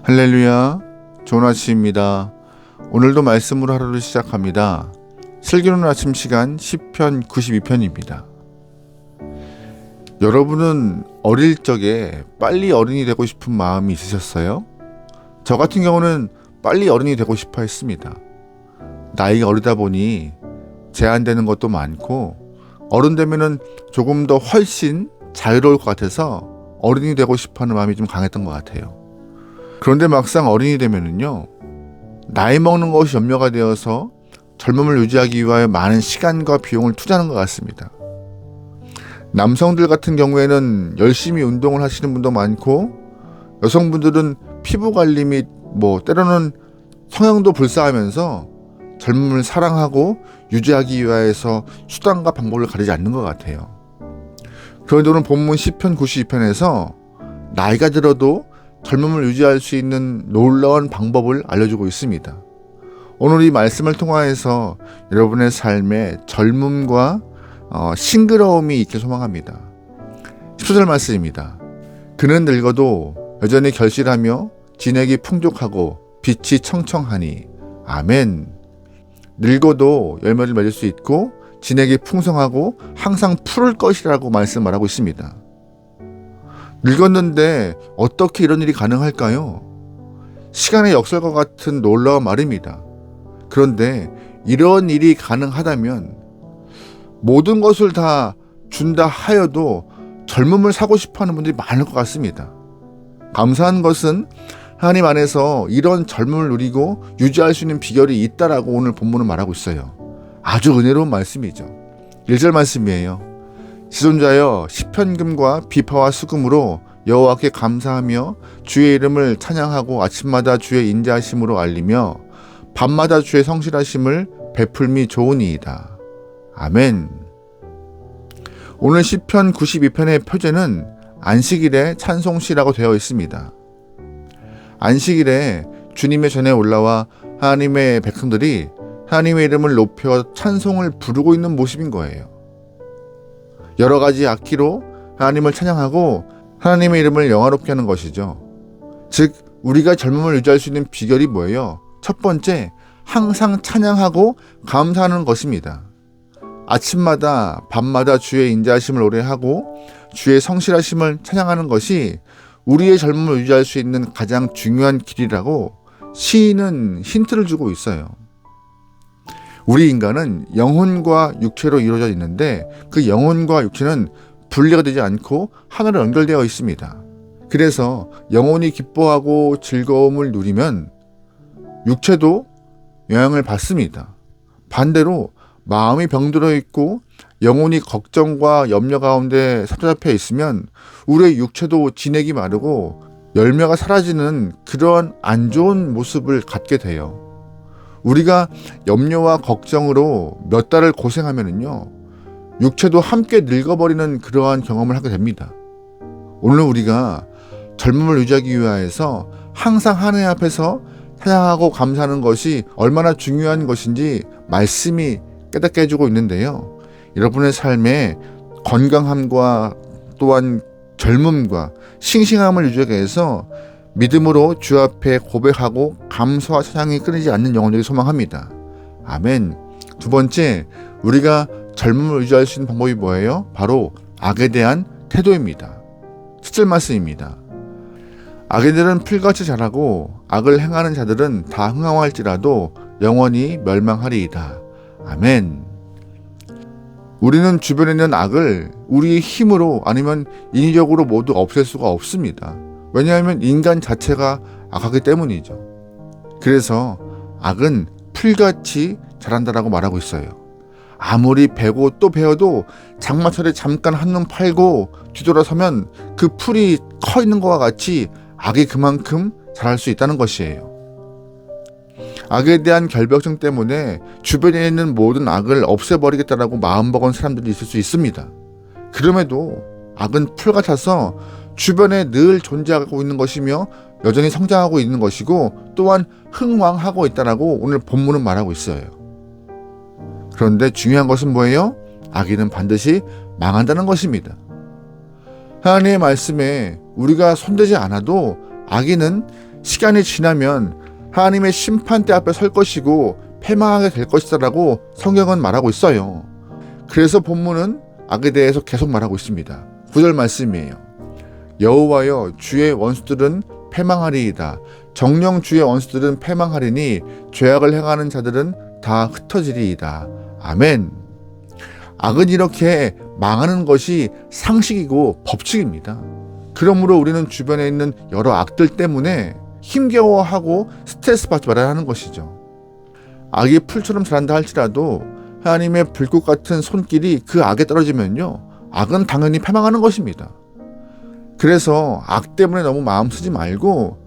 할렐루야, 좋은 아침입니다. 오늘도 말씀으로 하루를 시작합니다. 슬기로운 아침 시간 시편 92편입니다. 여러분은 어릴 적에 빨리 어른이 되고 싶은 마음이 있으셨어요? 저 같은 경우는 빨리 어른이 되고 싶어 했습니다. 나이가 어리다 보니 제한되는 것도 많고 어른 되면은 조금 더 훨씬 자유로울 것 같아서 어른이 되고 싶어 하는 마음이 좀 강했던 것 같아요. 그런데 막상 어른이 되면은요, 나이 먹는 것이 염려가 되어서 젊음을 유지하기 위하여 많은 시간과 비용을 투자하는 것 같습니다. 남성들 같은 경우에는 열심히 운동을 하시는 분도 많고, 여성분들은 피부 관리 및 때로는 성형도 불사하면서 젊음을 사랑하고 유지하기 위하여서 수단과 방법을 가리지 않는 것 같아요. 그런데 오늘 본문 시편 92편에서 나이가 들어도 젊음을 유지할 수 있는 놀라운 방법을 알려주고 있습니다. 오늘 이 말씀을 통하여서 여러분의 삶에 젊음과 싱그러움이 있길 소망합니다. 10절 말씀입니다. 그는 늙어도 여전히 결실하며 진액이 풍족하고 빛이 청청하니. 아멘. 늙어도 열매를 맺을 수 있고 진액이 풍성하고 항상 푸를 것이라고 말씀을 하고 있습니다. 늙었는데 어떻게 이런 일이 가능할까요? 시간의 역설과 같은 놀라운 말입니다. 그런데 이런 일이 가능하다면 모든 것을 다 준다 하여도 젊음을 사고 싶어하는 분들이 많을 것 같습니다. 감사한 것은 하나님 안에서 이런 젊음을 누리고 유지할 수 있는 비결이 있다라고 오늘 본문은 말하고 있어요. 아주 은혜로운 말씀이죠. 1절 말씀이에요. 지존자여 시편금과 비파와 수금으로 여호와께 감사하며 주의 이름을 찬양하고 아침마다 주의 인자하심으로 알리며 밤마다 주의 성실하심을 베풀미 좋으니이다. 아멘. 오늘 시편 92편의 표제는 안식일의 찬송시라고 되어 있습니다. 안식일에 주님의 전에 올라와 하나님의 백성들이 하나님의 이름을 높여 찬송을 부르고 있는 모습인 거예요. 여러 가지 악기로 하나님을 찬양하고 하나님의 이름을 영화롭게 하는 것이죠. 즉 우리가 젊음을 유지할 수 있는 비결이 뭐예요? 첫 번째, 항상 찬양하고 감사하는 것입니다. 아침마다 밤마다 주의 인자하심을 노래하고 주의 성실하심을 찬양하는 것이 우리의 젊음을 유지할 수 있는 가장 중요한 길이라고 시인은 힌트를 주고 있어요. 우리 인간은 영혼과 육체로 이루어져 있는데 그 영혼과 육체는 분리가 되지 않고 하나로 연결되어 있습니다. 그래서 영혼이 기뻐하고 즐거움을 누리면 육체도 영향을 받습니다. 반대로 마음이 병들어 있고 영혼이 걱정과 염려 가운데 사로잡혀 있으면 우리의 육체도 진액이 마르고 열매가 사라지는 그러한 안 좋은 모습을 갖게 돼요. 우리가 염려와 걱정으로 몇 달을 고생하면은요, 육체도 함께 늙어버리는 그러한 경험을 하게 됩니다. 오늘 우리가 젊음을 유지하기 위하여서 항상 하나님 앞에서 찬양하고 감사하는 것이 얼마나 중요한 것인지 말씀이 깨닫게 해주고 있는데요. 여러분의 삶에 건강함과 또한 젊음과 싱싱함을 유지하기 위해서 믿음으로 주 앞에 고백하고 감사와 찬양이 끊이지 않는 영혼들이 소망합니다. 아멘. 두 번째, 우리가 젊음을 유지할 수 있는 방법이 뭐예요? 바로 악에 대한 태도입니다. 7절 말씀입니다. 악인들은 풀같이 자라고 악을 행하는 자들은 다 흥황할지라도 영원히 멸망하리이다. 아멘. 우리는 주변에 있는 악을 우리의 힘으로 아니면 인위적으로 모두 없앨 수가 없습니다. 왜냐하면 인간 자체가 악하기 때문이죠. 그래서 악은 풀같이 자란다라고 말하고 있어요. 아무리 베고 또 베어도 장마철에 잠깐 한눈 팔고 뒤돌아서면 그 풀이 커 있는 것과 같이 악이 그만큼 자랄 수 있다는 것이에요. 악에 대한 결벽증 때문에 주변에 있는 모든 악을 없애버리겠다라고 마음먹은 사람들이 있을 수 있습니다. 그럼에도 악은 풀 같아서 주변에 늘 존재하고 있는 것이며 여전히 성장하고 있는 것이고 또한 흥왕하고 있다라고 오늘 본문은 말하고 있어요. 그런데 중요한 것은 뭐예요? 악인은 반드시 망한다는 것입니다. 하나님의 말씀에 우리가 손대지 않아도 악인은 시간이 지나면 하나님의 심판대 앞에 설 것이고 패망하게 될 것이다라고 성경은 말하고 있어요. 그래서 본문은 악에 대해서 계속 말하고 있습니다. 9절 말씀이에요. 여호와여 주의 원수들은 패망하리이다. 정녕 주의 원수들은 패망하리니 죄악을 행하는 자들은 다 흩어지리이다. 아멘. 악은 이렇게 망하는 것이 상식이고 법칙입니다. 그러므로 우리는 주변에 있는 여러 악들 때문에 힘겨워하고 스트레스 받지 말아야 하는 것이죠. 악이 풀처럼 자란다 할지라도 하나님의 불꽃 같은 손길이 그 악에 떨어지면요, 악은 당연히 패망하는 것입니다. 그래서 악 때문에 너무 마음 쓰지 말고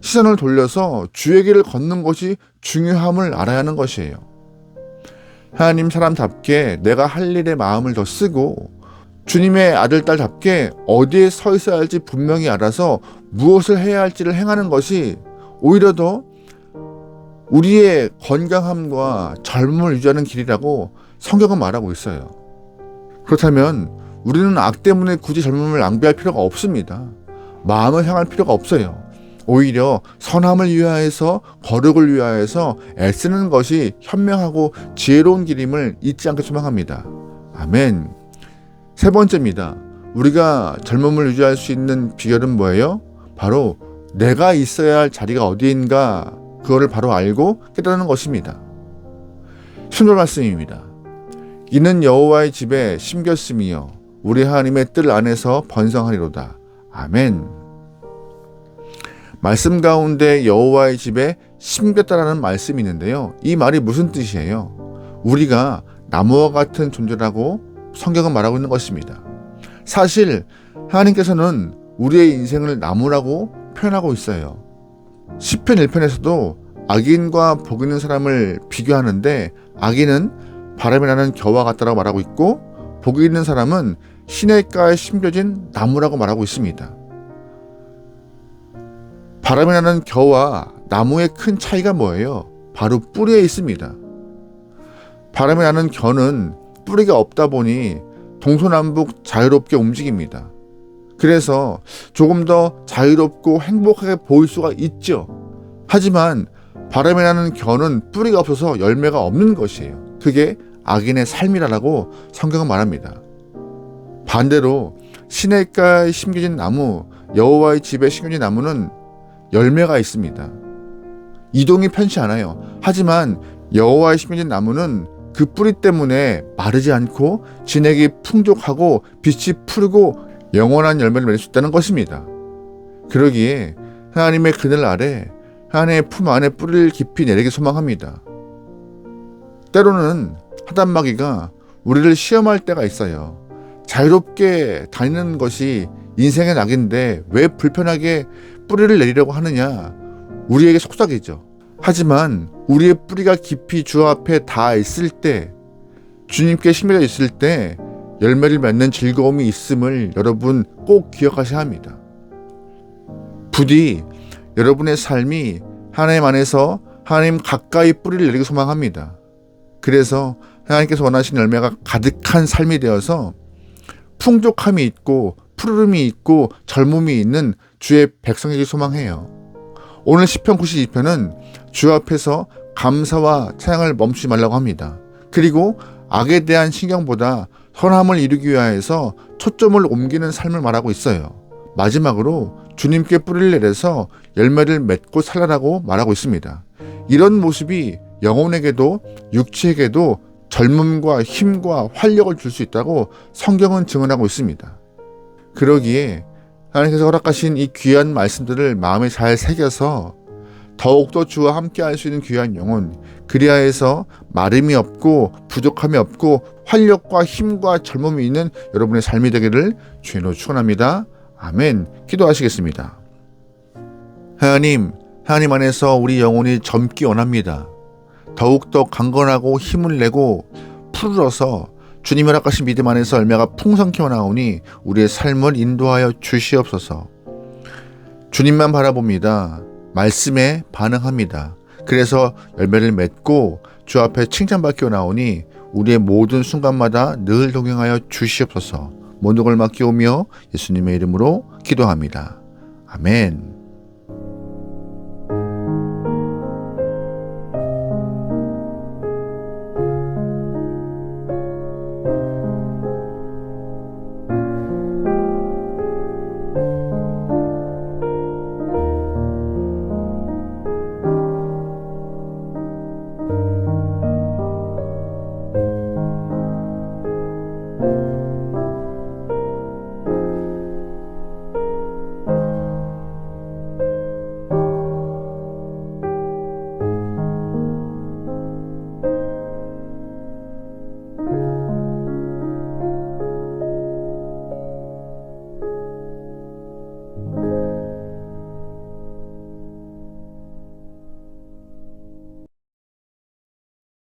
시선을 돌려서 주의 길을 걷는 것이 중요함을 알아야 하는 것이에요. 하나님 사람답게 내가 할 일에 마음을 더 쓰고 주님의 아들, 딸답게 어디에 서 있어야 할지 분명히 알아서 무엇을 해야 할지를 행하는 것이 오히려 더 우리의 건강함과 젊음을 유지하는 길이라고 성경은 말하고 있어요. 그렇다면 우리는 악 때문에 굳이 젊음을 낭비할 필요가 없습니다. 마음을 향할 필요가 없어요. 오히려 선함을 위하여서, 거룩을 위하여서 애쓰는 것이 현명하고 지혜로운 길임을 잊지 않게 소망합니다. 아멘. 세 번째입니다. 우리가 젊음을 유지할 수 있는 비결은 뭐예요? 바로 내가 있어야 할 자리가 어디인가, 그거를 바로 알고 깨닫는 것입니다. 10절 말씀입니다. 이는 여호와의 집에 심겼음이요 우리 하나님의 뜰 안에서 번성하리로다. 아멘. 말씀 가운데 여호와의 집에 심겼다라는 말씀이 있는데요. 이 말이 무슨 뜻이에요? 우리가 나무와 같은 존재라고 성경은 말하고 있는 것입니다. 사실 하나님께서는 우리의 인생을 나무라고 표현하고 있어요. 시편 1편에서도 악인과 복 있는 사람을 비교하는데 악인은 바람이 나는 겨와 같다라고 말하고 있고 복이 있는 사람은 시냇가에 심겨진 나무라고 말하고 있습니다. 바람이 나는 겨와 나무의 큰 차이가 뭐예요? 바로 뿌리에 있습니다. 바람이 나는 겨는 뿌리가 없다 보니 동서남북 자유롭게 움직입니다. 그래서 조금 더 자유롭고 행복하게 보일 수가 있죠. 하지만 바람이 나는 겨는 뿌리가 없어서 열매가 없는 것이에요. 그게 악인의 삶이라고 성경은 말합니다. 반대로 시냇가에 심겨진 나무, 여호와의 집에 심겨진 나무는 열매가 있습니다. 이동이 편치 않아요. 하지만 여호와의 심겨진 나무는 그 뿌리 때문에 마르지 않고 진액이 풍족하고 빛이 푸르고 영원한 열매를 맺을 수 있다는 것입니다. 그러기에 하나님의 그늘 아래 하나님의 품 안에 뿌리를 깊이 내리기 소망합니다. 때로는 하단마귀가 우리를 시험할 때가 있어요. 자유롭게 다니는 것이 인생의 낙인데 왜 불편하게 뿌리를 내리려고 하느냐, 우리에게 속삭이죠. 하지만 우리의 뿌리가 깊이 주 앞에 닿아 있을 때, 주님께 심겨져 있을 때 열매를 맺는 즐거움이 있음을 여러분 꼭 기억하셔야 합니다. 부디 여러분의 삶이 하나님 안에서 하나님 가까이 뿌리를 내리기 소망합니다. 그래서 하나님께서 원하시는 열매가 가득한 삶이 되어서 풍족함이 있고 푸르름이 있고 젊음이 있는 주의 백성에게 소망해요. 오늘 시편 92편은 주 앞에서 감사와 찬양을 멈추지 말라고 합니다. 그리고 악에 대한 신경보다 선함을 이루기 위하여서 초점을 옮기는 삶을 말하고 있어요. 마지막으로 주님께 뿌리를 내려서 열매를 맺고 살라라고 말하고 있습니다. 이런 모습이 영혼에게도 육체에게도 젊음과 힘과 활력을 줄 수 있다고 성경은 증언하고 있습니다. 그러기에 하나님께서 허락하신 이 귀한 말씀들을 마음에 잘 새겨서 더욱더 주와 함께 할 수 있는 귀한 영혼, 그리하여서 마름이 없고 부족함이 없고 활력과 힘과 젊음이 있는 여러분의 삶이 되기를 주님으로 축원합니다. 아멘. 기도하시겠습니다. 하나님 안에서 우리 영혼이 젊기 원합니다. 더욱더 강건하고 힘을 내고 푸르러서 주님이 허락하신 믿음 안에서 열매가 풍성케 나오니 우리의 삶을 인도하여 주시옵소서. 주님만 바라봅니다. 말씀에 반응합니다. 그래서 열매를 맺고 주 앞에 칭찬받기 나오니 우리의 모든 순간마다 늘 동행하여 주시옵소서. 모든 걸 맡기오며 예수님의 이름으로 기도합니다. 아멘.